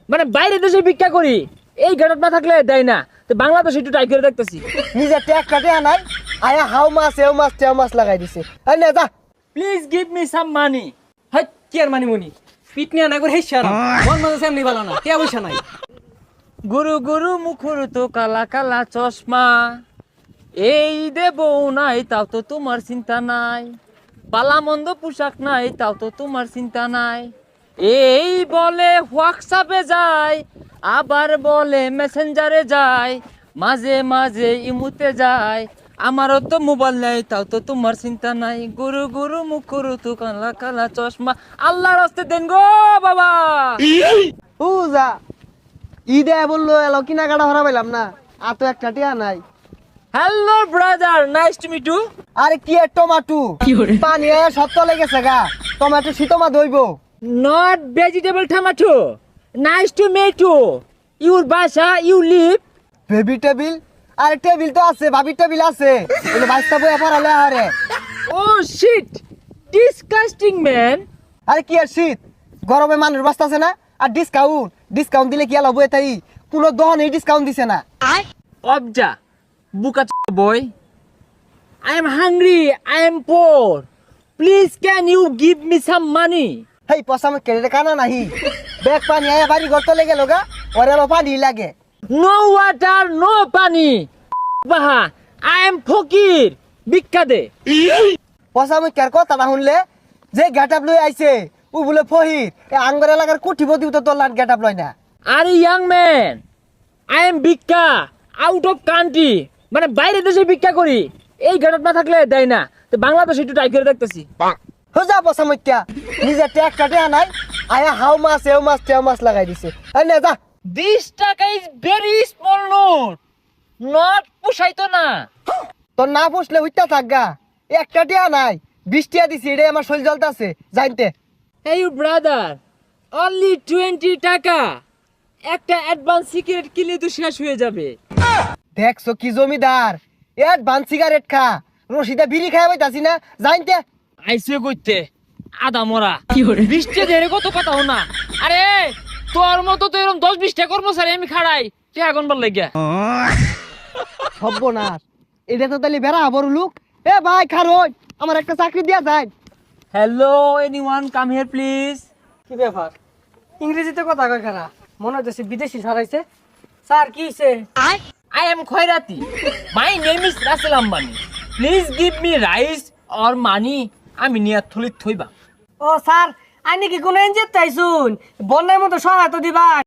মানে বাইরে দেশে ভিক্ষা করি, এই ঘাটত না থাকলে দেয় না। তো বাংলাদেশে একটু ট্রাই করে দেখতেছি। নিজে ট্যাগ কাটে আনাই আয়া হাউ মাছ এও মাছ তেও মাছ লাগাই দিছে। এই নে যা। Please give me some money. হাই কি আর মানি মুনি পিট নিয়ে না করে হেই সারা মন মজা সেমনি ভালো না কে পয়সা নাই। গুরু গুরু মুখুর তো কালা কালা চশমা, এই দেব নাই তাও তো তোমার চিন্তা নাই, পালা মন্দ পোশাক নাই তাও তো তোমার চিন্তা নাই, এই বলে হোয়াটসঅ্যাপে যায়, আবার বলে মেসেঞ্জারে যায়, মাঝে মাঝে ইমুতে যায়, আমারও তো মোবাইল নাই তাও তো তোমার চিন্তা নাই, গুরু গুরু মুখুর তো কালা কালা চশমা। আল্লাহর রাস্তে দেন গো বাবা। ও যা ঈদে বললো এলো কিনাকাটা হরা পাইলাম না, আর তো একটা টিয়া নাই। Hello brother, nice to meet you. আরে কি এর টমাটো পানি আয়া সব তলে গেছে গা, tomato শীতমা দইব। Not vegetable tomato. Nice to meet you. Your Basha, you live. Baby table, আরে টেবিল তো আছে, ভাবি টেবিল আছে, এগুলো বাইস্তা বইয়া পড়ালে আরে। Oh shit. Disgusting man. আরে কি আর শীত, গরমে মানুষ বাস্তা আছে না, আর ডিসকাউন্ট দিলে কি আলাপ তাই কোনো দহনে ডিসকাউন্ট দিছে না। Obja. Buka boy. I am hungry. I am poor. Please can you give me some money? হেই পসামে কেড়ে কানা নাহি, ব্যাগ পানি আয়া বাড়ি ঘর তলে গেল গা, ওরে আলো পানি লাগে। No water, no pani. Baha. I am fakir. Bikka de. পসামে কের কথাটা শুনলে যে গেটআপ লই আইছে ও বলে ফহির, এ আঙ্গর এলাকার কোটিপতি তো তোর লাট গেটআপ লয় না। Are you young man? I am Bikka. Out of country. মানে বাইরে দেশে ভিক্ষা করি, এই ঘাটত না থাকলে দেয় না। তো বাংলাদেশে একটু ট্রাই করে দেখতেছি। হোজা পসামে নিজে ট্যাগ কাটে আনাই আয়া হাউ মাছ এও মাছ তেও মাছ লাগাই দিছে। এই নে যা। 20 টাকা is very small note, not পোষাইতো না। তোর না পুষলে হইতা থাক গা, একটা টিয়া নাই 20 টিয়া দিছি, এটাই আমার শরীর জ্বলতাছে জানতে। এই ব্রাদার, অনলি 20 টাকা, একটা অ্যাডভান্স সিগারেট কিনলে তো শেষ হয়ে যাবে। দেখছো কি জমিদার, অ্যাডভান্স সিগারেট খা, রশিদা বিড়ি খাই পাইতাছি না জানতে। আইসে কইতে আদা মরা 20 টা দেরে কত কথা হনা। আরে তোর মতো তো এরকম 10-20 টা কর্মচারী আমি খাড়াই, কে আগুন বল লাগিয়া। সর্বনাশ, এটা তো তাহলে বেড়া বড় লোক। এ ভাই খারোই, আমার একটা চাকরি দিয়া যায়। Hello, anyone come here please. কি ব্যাপার ইংরেজিতে কথা কয় খারা মনে হচ্ছে বিদেশি ছাড়াইছে। স্যার কি হইছে? I am Khairati. My name is Russell Ambani. Please give me rice or money. আমি নিয়া থলিত থইবা। ও স্যার আইনি কি কোন এনজিও তাইছুন বন্যার মতো সহায়তা দিবা?